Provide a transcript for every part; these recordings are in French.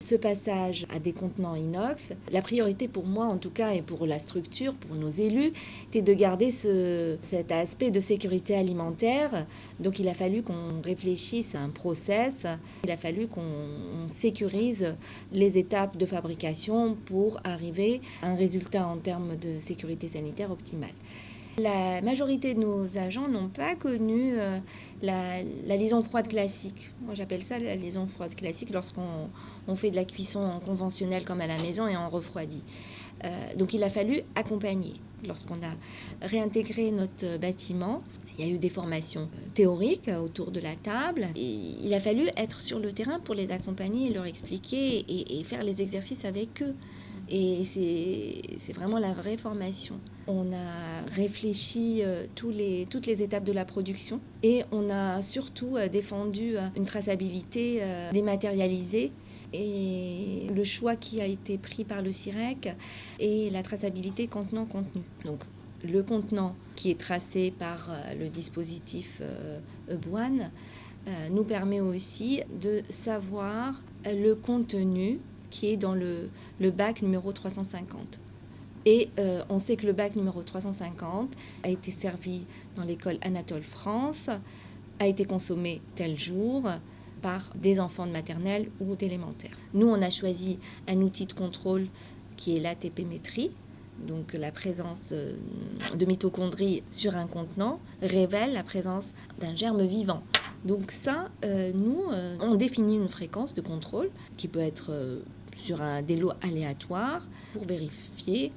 Ce passage à des contenants inox, la priorité pour moi en tout cas et pour la structure, pour nos élus, était de garder cet aspect de sécurité alimentaire. Donc il a fallu qu'on réfléchisse à un process, il a fallu qu'on sécurise les étapes de fabrication pour arriver à un résultat en termes de sécurité sanitaire optimal. La majorité de nos agents n'ont pas connu la liaison froide classique. Moi, j'appelle ça la liaison froide classique lorsqu'on fait de la cuisson conventionnelle comme à la maison et on refroidit. Donc, il a fallu accompagner. Lorsqu'on a réintégré notre bâtiment, il y a eu des formations théoriques autour de la table. Et il a fallu être sur le terrain pour les accompagner, leur expliquer et faire les exercices avec eux. Et c'est vraiment la vraie formation. On a réfléchi toutes les étapes de la production et on a surtout défendu une traçabilité dématérialisée. Et le choix qui a été pris par le CIREC est la traçabilité contenant-contenu. Donc le contenant qui est tracé par le dispositif EBOAN nous permet aussi de savoir le contenu qui est dans le bac numéro 350. Et on sait que le bac numéro 350 a été servi dans l'école Anatole France, a été consommé tel jour par des enfants de maternelle ou d'élémentaire. Nous, on a choisi un outil de contrôle qui est l'ATP-métrie. Donc la présence de mitochondries sur un contenant révèle la présence d'un germe vivant. Donc ça, nous, on définit une fréquence de contrôle qui peut être sur des lots aléatoires pour vérifier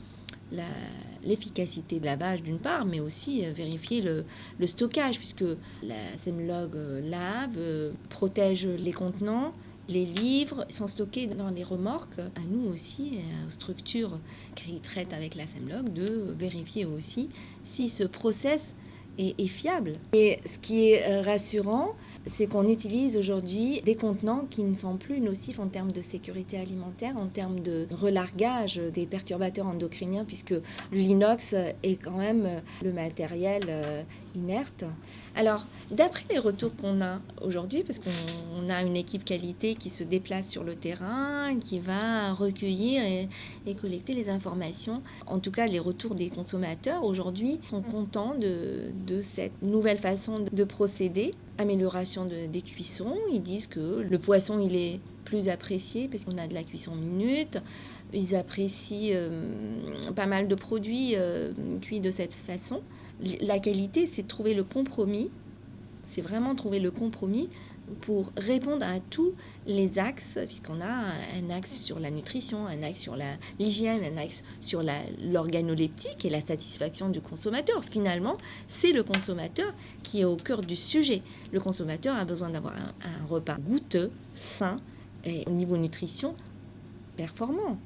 l'efficacité de lavage d'une part, mais aussi vérifier le stockage, puisque la SEMLog lave, protège les contenants, les livres sont stockés dans les remorques. À nous aussi, aux structures qui traitent avec la SEMLog, de vérifier aussi si ce process est fiable. Et ce qui est rassurant, c'est qu'on utilise aujourd'hui des contenants qui ne sont plus nocifs en termes de sécurité alimentaire, en termes de relargage des perturbateurs endocriniens, puisque l'inox est quand même le matériel inerte. Alors, d'après les retours qu'on a aujourd'hui, parce qu'on a une équipe qualité qui se déplace sur le terrain, qui va recueillir et collecter les informations, en tout cas les retours des consommateurs aujourd'hui sont contents de cette nouvelle façon de procéder. Amélioration des cuissons, ils disent que le poisson il est plus apprécié parce qu'on a de la cuisson minute, ils apprécient pas mal de produits cuits de cette façon. La qualité, c'est trouver le compromis, c'est vraiment trouver le compromis pour répondre à tous les axes, puisqu'on a un axe sur la nutrition, un axe sur l'hygiène, un axe sur l'organoleptique et la satisfaction du consommateur. Finalement, c'est le consommateur qui est au cœur du sujet. Le consommateur a besoin d'avoir un repas goûteux, sain et au niveau nutrition performant.